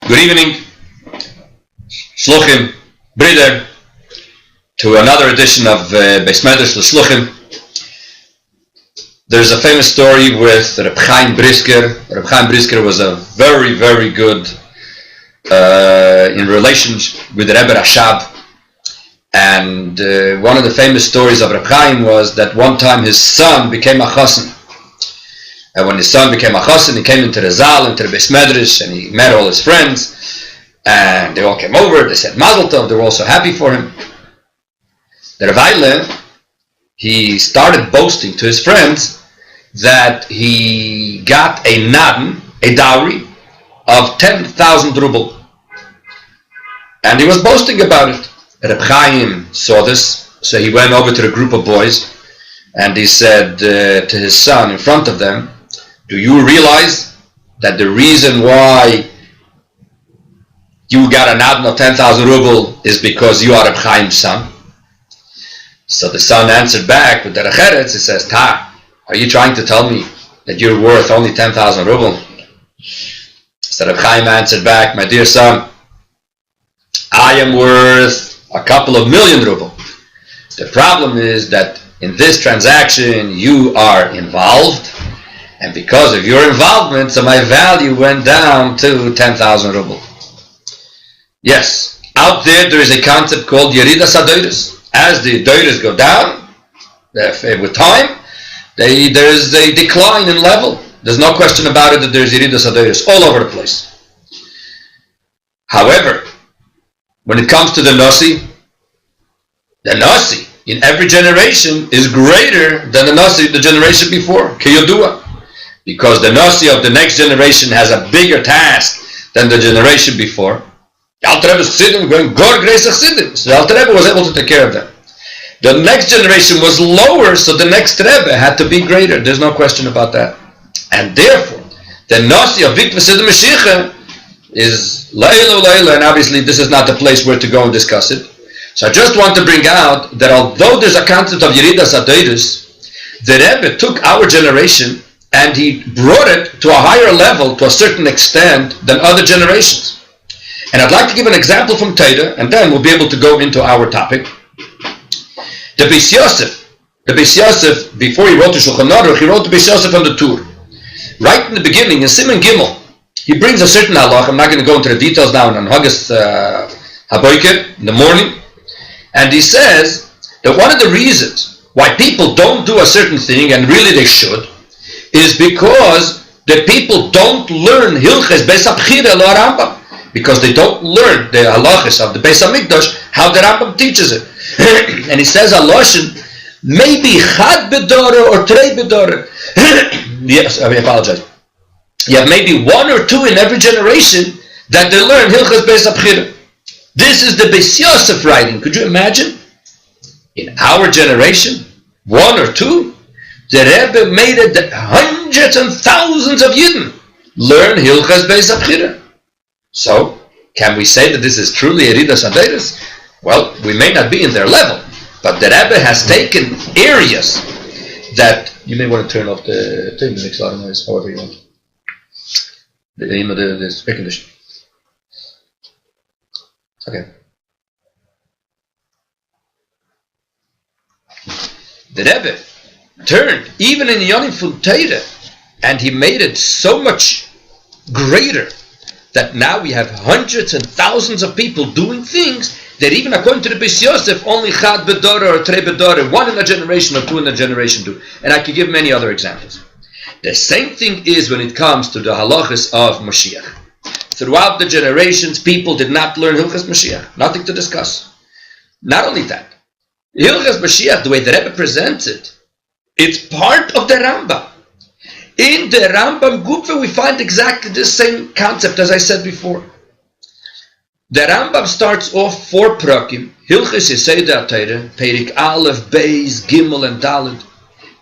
Good evening, Shluchim, Brider, to another edition of Bais Lashluchim. There's a famous story with Rabbi Brisker. Rabbi Brisker was a very, very good in relationship with Rebbe Rashab. And one of the famous stories of Rabbi Chaim was that one time his son became a chassan. And when his son became a chassan, he came into the Zal, into the Beis Medrash, and he met all his friends. And they all came over, they said Mazel Tov, they were all so happy for him. The Rabbi, he started boasting to his friends that he got a naden, a dowry, of 10,000 ruble. And he was boasting about it. Reb Chaim saw this, so he went over to the group of boys and he said to his son in front of them, do you realize that the reason why you got a naden of 10,000 ruble is because you are Reb Chaim's son? So the son answered back with the Recheretz, he says, are you trying to tell me that you're worth only 10,000 ruble? So Reb Chaim answered back, my dear son, I am worth a couple of million ruble. The problem is that in this transaction you are involved, and because of your involvement, so my value went down to 10,000 ruble. Yes, out there is a concept called Yeridas HaDoros. As the doros go down, with time, there is a decline in level. There's no question about it that there's Yeridas HaDoros all over the place. However, when it comes to the Nasi in every generation is greater than the Nasi of the generation before, Kiyodua. Because the Nasi of the next generation has a bigger task than the generation before. The Alter Rebbe's Chassidim going Gor Greis Chassidim. So the Alter Rebbe was able to take care of them. The next generation was lower, so the next Rebbe had to be greater. There's no question about that. And therefore, the Nasi of Vikva Siddim Mashiach is Layla, and obviously this is not the place where to go and discuss it. So I just want to bring out that although there's a concept of Yeridas HaDoros, the Rebbe took our generation and he brought it to a higher level to a certain extent than other generations. And I'd like to give an example from Torah, and then we'll be able to go into our topic. The Bais Yosef, before he wrote the Shulchan Aruch, he wrote the Bais Yosef on the Tur. Right in the beginning, in Siman Gimel, he brings a certain halach. I'm not going to go into the details now on Haggis Haboiker in the morning. And he says that one of the reasons why people don't do a certain thing, and really they should, is because the people don't learn Hilches Beis HaBchira lo Rambam. Because they don't learn the halachas of the Beis HaMikdash, how the Rambam teaches it. And he says, Aloshin, maybe Chad Bedora or Trei Bedora. Yes, I apologize. You have maybe one or two in every generation that they learn Hilchas Beis HaBchira. This is the Bais Yosef writing. Could you imagine? In our generation, one or two, the Rebbe made it that hundreds and thousands of Yidden learn Hilchas Beis HaBchira. So, can we say that this is truly Yeridas HaDoros? Well, we may not be in their level, but the Rebbe has taken areas that you may want to turn off the thing, makes a lot of noise, however you want. The air condition. Okay. The Rebbe turned even in Yonim from Torah, and he made it so much greater that now we have hundreds and thousands of people doing things that even according to the Bais Yosef, only Chad Bedora or Trei Bedora, one in a generation or two in a generation do. And I could give many other examples. The same thing is when it comes to the halachas of Mashiach. Throughout the generations, people did not learn Hilchas Mashiach. Nothing to discuss. Not only that, Hilchas Mashiach, the way the Rebbe presents it, it's part of the Rambam. In the Rambam Gupfe, we find exactly the same concept as I said before. The Rambam starts off 4 prakim, Hilchas Yeseda Torah, Perik Aleph, Bais, Gimel, and Dalet.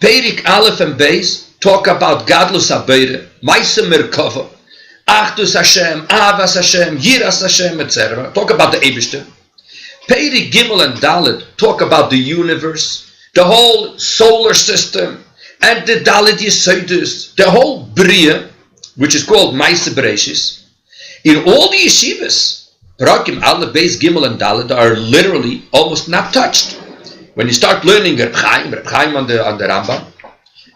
Perik Aleph and Bais talk about Gadlus HaBeire, Maisa Merkava, Achdus Hashem, Avas Hashem, Yiras Hashem, etc. Talk about the Eibishter. Perik Gimel and Dalet talk about the universe, the whole solar system, and the Dalet Yesodus, the whole Bria, which is called Maisa Bereshis. In all the yeshivas, Parakim, Aleph, Bais, Gimel, and Dalet are literally almost not touched. When you start learning Reb Chaim on the Rambam,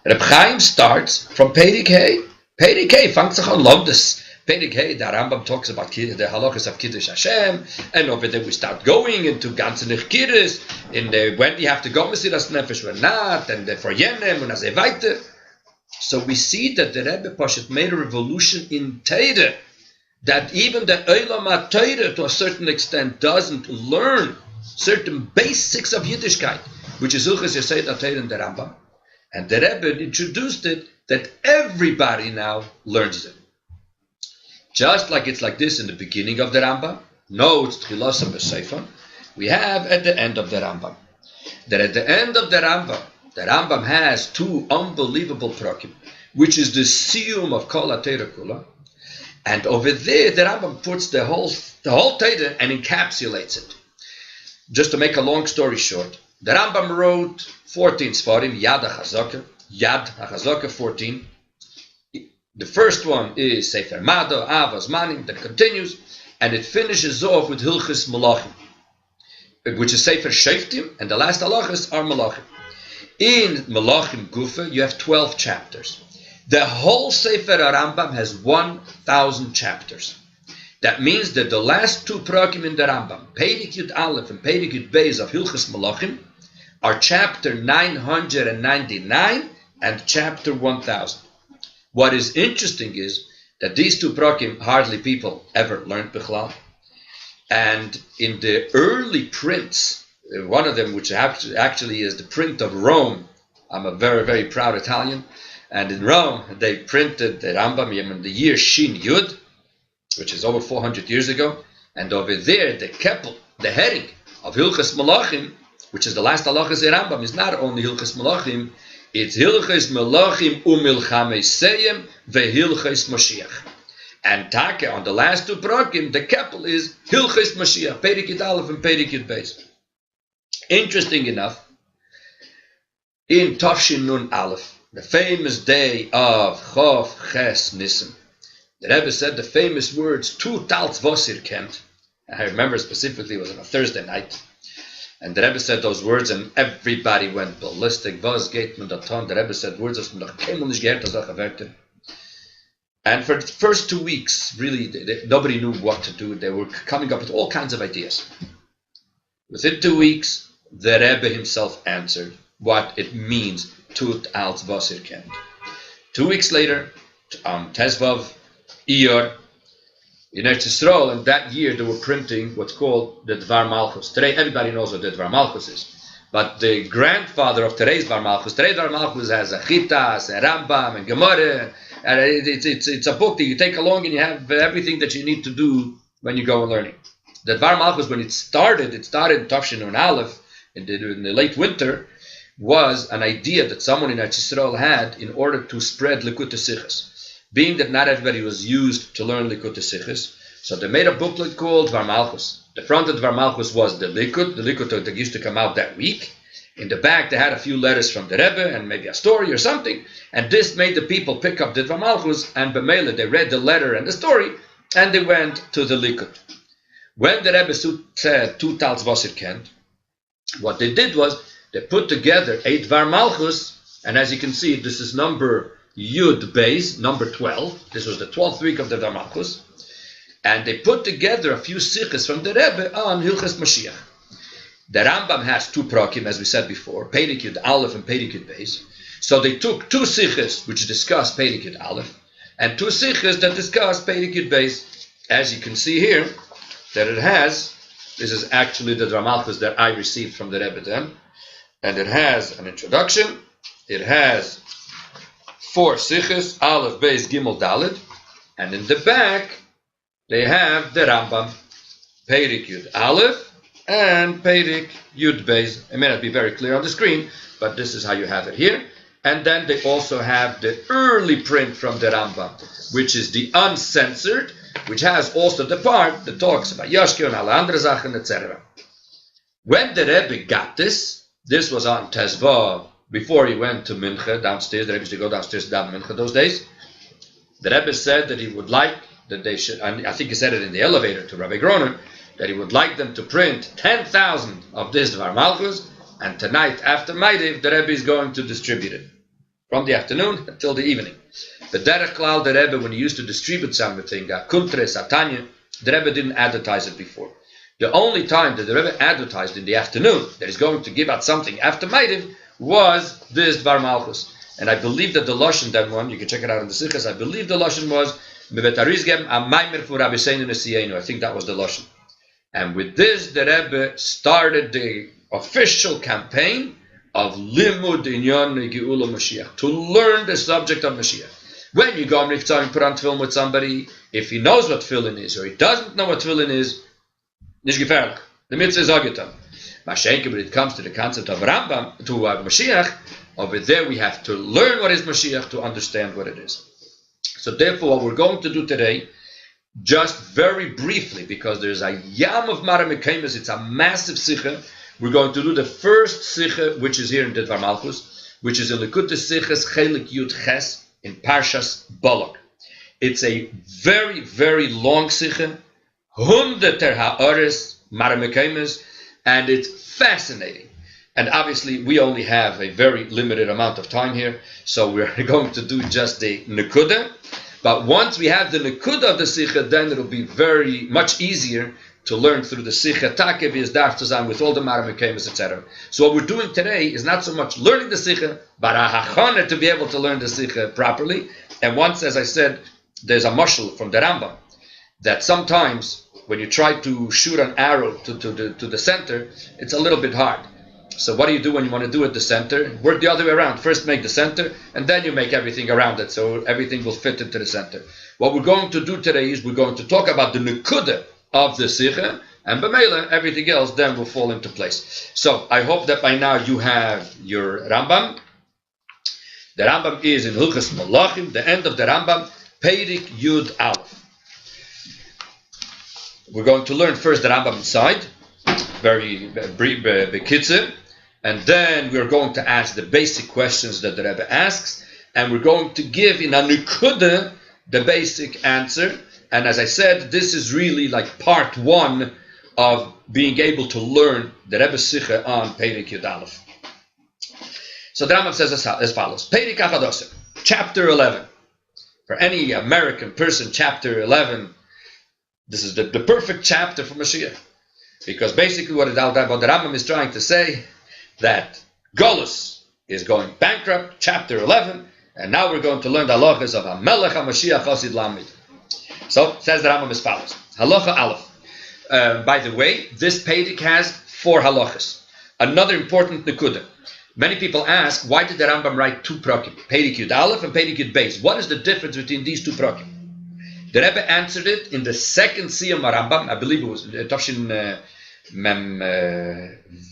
Reb Chaim starts from Perek Hey. Perek Hey, fangt sich an, love this. Perek Hey, the Rambam talks about the halachas of Kiddush Hashem, and over there we start going into Ganzenich Kiddush, when you have to go Mesiras Nefesh or not, and for Yenem, and as weiter. So we see that the Rebbe Pashat made a revolution in Teire, that even the Olam HaTorah to a certain extent doesn't learn certain basics of Yiddishkeit, which is Hilchos Yesod HaTorah in the Rambam. And the Rebbe introduced it that everybody now learns it. Just like it's like this in the beginning of the Rambam, no, it's Tchilas HaBesefer, we have at the end of the Rambam. That at the end of the Rambam has two unbelievable prakim, which is the siyum of Kol HaTorah Kula. And over there, the Rambam puts the whole Torah and encapsulates it. Just to make a long story short, the Rambam wrote 14 Sfarim, Yad HaChazaka 14. The first one is Sefer Mado, Avos Manim, that continues, and it finishes off with Hilchos Malachim, which is Sefer Shoftim, and the last halachas are Malachim. In Malachim Gufa, you have 12 chapters. The whole Sefer Rambam has 1,000 chapters. That means that the last two prakim in the Rambam, Perek Yud Aleph and Perek Yud Beis of Hilchos Malachim, are chapter 999 and chapter 1,000. What is interesting is that these two prakim hardly people ever learned Bichlal. And in the early prints, one of them, which actually is the print of Rome, I'm a very, very proud Italian, and in Rome, they printed the Rambam in the year Shin Yud, which is over 400 years ago. And over there, the Keppel, the heading of Hilchos Malachim, which is the last halachas in Rambam, is not only Hilchos Malachim, it's Hilchos Malachim u'milchamei seyem ve'Hilchos Mashiach. And Take, on the last two prakim, the Keppel is Hilchos Mashiach, Perek Yud Aleph and Perek Yud Beis. Interesting enough, in Tafshin Nun Aleph, the famous day of Chof Ches Nisan, the Rebbe said the famous words, Tu Talz Vosir Kent. I remember specifically it was on a Thursday night. And the Rebbe said those words and everybody went ballistic. Vos geht man daton. The Rebbe said words das man noch keinmal nicht gehört als solche Wörter. And for the first 2 weeks, really, nobody knew what to do. They were coming up with all kinds of ideas. Within 2 weeks, the Rebbe himself answered what it means, Tut als Vosir Kent. 2 weeks later, Tezvav Iyar, in Eretz Yisrael, and that year they were printing what's called the Dvar Malchus. Today, everybody knows what the Dvar Malchus is. But the grandfather of today's Dvar Malchus has a Chitas, a Rambam, and Gemara. And it's a book that you take along and you have everything that you need to do when you go and learning. The Dvar Malchus, when it started in Tafshin Nun Aleph, in the late winter, was an idea that someone in Eretz Yisrael had in order to spread Likutei Sichos. Being that not everybody was used to learn Likutei Sichos, so they made a booklet called Dvar Malchus. The front of Dvar Malchus was the Likut that used to come out that week. In the back, they had a few letters from the Rebbe and maybe a story or something. And this made the people pick up the Dvar Malchus, and b'meila, they read the letter and the story, and they went to the Likut. When the Rebbe said, Tu Talz Vosir Kent, what they did was, they put together a Dvar Malchus, and as you can see, this is number Yud Beis, number 12. This was the 12th week of the Dvar Malchus. And they put together a few sichos from the Rebbe on Hilchos Mashiach. The Rambam has two prakim, as we said before, Perek Yud Aleph and Perek Yud Beis. So they took two sichos which discuss Perek Yud Aleph, and two sichos that discuss Perek Yud Beis. As you can see here, that it has, this is actually the Dvar Malchus that I received from the Rebbe then, and it has an introduction, it has 4 sichos, Aleph, Beis, Gimel, Dalet, and in the back, they have the Rambam, Perek Yud Aleph, and Perek Yud Beis. It may not be very clear on the screen, but this is how you have it here. And then they also have the early print from the Rambam, which is the uncensored, which has also the part that talks about Yashke and alle andere Sachen, etc. When the Rebbe got this was on Tezvav, before he went to Mincha downstairs. The Rebbe used to go downstairs to daven Mincha those days. The Rebbe said that he would like that they should, and I think he said it in the elevator to Rabbi Groner, that he would like them to print 10,000 of this Dvar Malchus, and tonight after Maidiv, the Rebbe is going to distribute it from the afternoon until the evening. The Derech Klal, the Rebbe, when he used to distribute something, Kuntre, Satanya, the Rebbe didn't advertise it before. The only time that the Rebbe advertised in the afternoon that he's going to give out something after Maidiv was this Dvar Malchus. And I believe that the Lashon, that one, you can check it out in the Sichas, I believe the Lashon was, I think that was the Lashon. And with this, the Rebbe started the official campaign of Limud Inyan Geula Mashiach, to learn the subject of Mashiach. When you go and put on tefillin with somebody, if he knows what tefillin is or he doesn't know what tefillin is, nish gefährlich. The mitzvah is agitam. Mashenke, but it comes to the concept of Rambam, to Mashiach, over there we have to learn what is Mashiach to understand what it is. So therefore, what we're going to do today, just very briefly, because there's a yam of Mara Mekaymas, it's a massive sikha. We're going to do the first sikha, which is here in Dvar Malchus, which is in Likutei Sichas Chelik Yud Ches in Parshas Balak. It's a very, very long sikha, Hunderter Ha'ares Mara Mekaymas, and it's fascinating. And obviously, we only have a very limited amount of time here, so we're going to do just the Nekuda. But once we have the Nekuda of the Sikha, then it'll be very much easier to learn through the Sikha Takev is Darf Tazan with all the Mara Mekaymas, etc. So what we're doing today is not so much learning the Sikha, but a hachana to be able to learn the Sikha properly. And once, as I said, there's a mashal from the Rambam that sometimes when you try to shoot an arrow to the center, it's a little bit hard. So what do you do when you want to do it the center? Work the other way around. First make the center, and then you make everything around it, so everything will fit into the center. What we're going to do today is we're going to talk about the Nekuda of the Sikha, and B'meila, everything else then will fall into place. So I hope that by now you have your Rambam. The Rambam is in Hilchas Malachim, the end of the Rambam, Peirik Yud Aleph. We're going to learn first the Rambam inside, very brief, bekitzer, and then we're going to ask the basic questions that the Rebbe asks, and we're going to give in a Nekuda the basic answer. And as I said, this is really like part one of being able to learn the Rebbe Sikha on Peirik Yud Aleph. So the Rambam says as follows: Peirik Achadosem, chapter 11. For any American person, chapter 11, this is the perfect chapter for Mashiach. Because basically what the Rambam is trying to say, that Golus is going bankrupt, chapter 11, and now we're going to learn the halachas of HaMelech HaMashiach Chosid Lamid. So, says the Rambam as follows. Halacha Aleph. By the way, this Peirik has 4 halachas. Another important nekuda. Many people ask, why did the Rambam write 2 prakim? Peirik Yud Aleph and Peirik Yud Bais. What is the difference between these 2 prakim? The Rebbe answered it in the second Siyam Rambam. I believe it was Tafshin Mem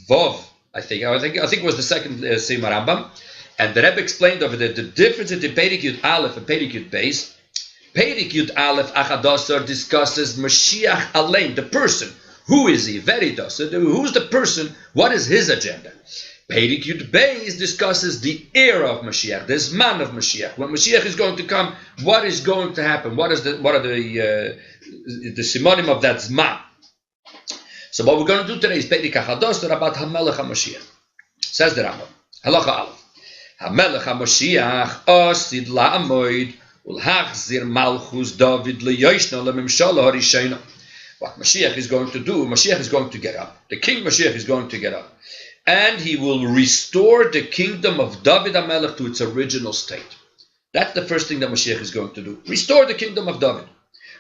Vov. I think it was the second Siyam Rambam. And the Rebbe explained over there the difference between Peirik Yud Aleph and Peirik Yud Bais. Peirik Yud Aleph Achadosar discusses Mashiach Alein, the person. Who is he? Veridosar. Who's the person? What is his agenda? Peirik Yud Bais discusses the era of Mashiach, the Zman of Mashiach. When Mashiach is going to come, what is going to happen? What are the simonim of that Zman? So what we're going to do today is Peirik Achadosar about HaMelech HaMashiach. Says the Rambam. Halacha Aleph. HaMelech HaMashiach osid la'amoid ul'hachzir malchus David le'yoshna le'mimshala harishayna. What Mashiach is going to do, Mashiach is going to get up. The King Mashiach is going to get up. And he will restore the kingdom of David HaMelech to its original state. That's the first thing that Mashiach is going to do. Restore the kingdom of David.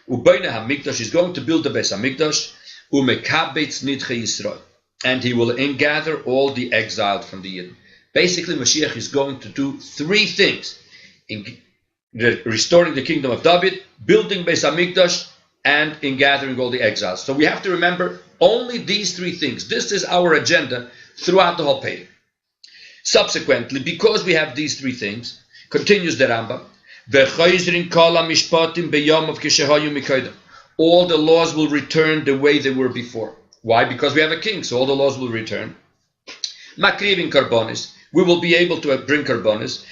Ubayna HaMikdash is going to build the Bais HaMikdash. Umekabetz Nidchei Yisrael. And he will ingather all the exiled from the Yidden. Basically, Mashiach is going to do 3 things. Restoring the kingdom of David, building Bais HaMikdash, and in gathering all the exiles. So we have to remember only these 3 things. This is our agenda throughout the whole Peirik. Subsequently, because we have these 3 things, continues the Rambam, all the laws will return the way they were before. Why? Because we have a king, so all the laws will return. Makrivin karbonis, we will be able to bring karbonis.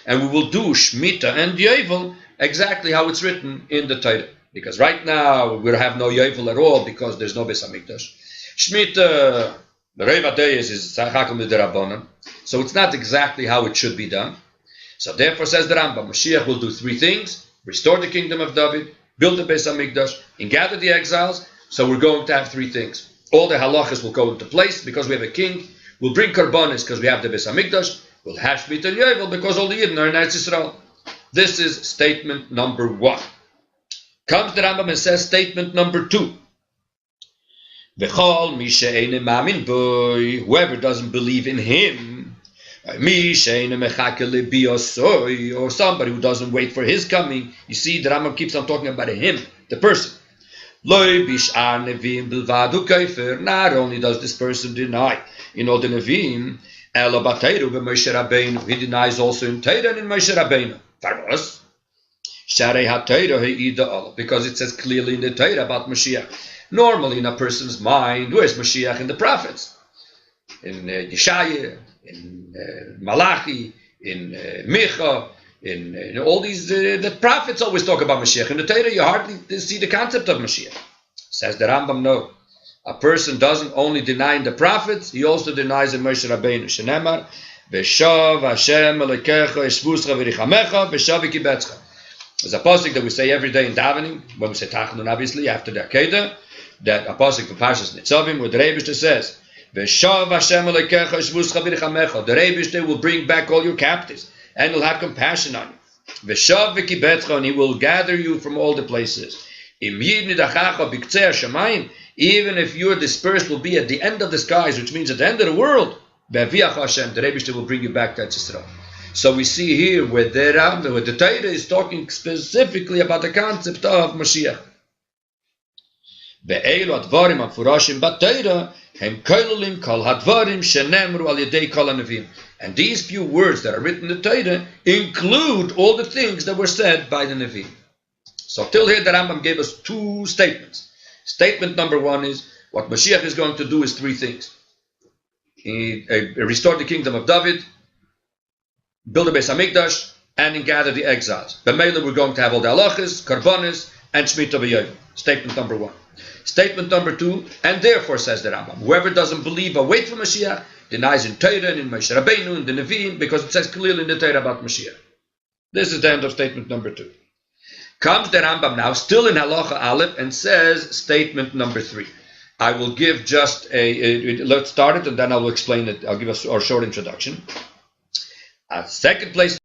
And we will do Shemitah and Yovel exactly how it's written in the Torah. Because right now we have no Yovel at all because there's no Beis Hamikdash. Shemitah, the Reva Deis is Tzachakal Midirabonon. So it's not exactly how it should be done. So therefore says the Rambam, Mashiach will do three things: restore the kingdom of David, build the Beis Hamikdash, and gather the exiles. So we're going to have three things. All the halachas will go into place because we have a king. We'll bring karbonis because we have the Beis Hamikdash. We'll have Shemitah and Yovel because all the Yidden are in Eretz Yisrael. This is statement number one. Comes the Rambam and says statement number two. V'chol mi she'eine mamin boy, whoever doesn't believe in him, mi she'eine mechake lebiosoi, or somebody who doesn't wait for his coming. You see, the Rambam keeps on talking about him, the person. Loi bish'ar neviim bilvadu kaifer. Not only does this person deny in all the neviim, elo bateiru b'Moshe Rabbeinu, he denies also in Torah and in Moshe Rabbeinu. Farmos. Because it says clearly in the Torah about Mashiach. Normally in a person's mind, where's Mashiach in the prophets? In Yeshaya, in Malachi, in Micha, in all these, the prophets always talk about Mashiach. In the Torah you hardly see the concept of Mashiach. Says the Rambam, no. A person doesn't only deny in the prophets, he also denies in Moshe Rabbeinu. Shenemar, V'shav Hashem Elokecha Yishvuscha V'richamecha V'shav V'kibetzcha. There's a pasuk that we say every day in davening, when we say Tachanun, obviously, after the Akedah, that a pasuk from Parshas Nitzavim, where the Rebbe says, V'shav Hashem Elokecha Yishvuscha V'richamecha. The Rebbe will bring back all your captives, and will have compassion on you. V'shav V'kibetzcha, and he will gather you from all the places. Im Yid Nidachacha B'ktzei Hashamayim, even if your dispersed will be at the end of the skies, which means at the end of the world, Be'aviach Hashem, the Rebbe will bring you back to Yisrael. So we see here where the Torah is talking specifically about the concept of Mashiach. Ve'elu advarim hafurashim b'Torah hem koilulim kol hadvarim shenemru al yedei kol hanavim. And these few words that are written in the Torah include all the things that were said by the Nevi'im. So till here the Rambam gave us two statements. Statement number one is what Mashiach is going to do is three things. He restored the kingdom of David, build a Beis Hamikdash, and gather the exiles. B'meila we're going to have all the halachas, karbonis, and Shemitah v'yovel. Statement number one. Statement number two, and therefore says the Rambam, whoever doesn't believe or wait for Mashiach denies in Torah and in Moshe Rabbeinu and the Nevi'im, because it says clearly in the Torah about Mashiach. This is the end of statement number two. Comes the Rambam now, still in Halacha Aleph, and says statement number three. I will give just let's start it and then I will explain it. I'll give us a short introduction. Second place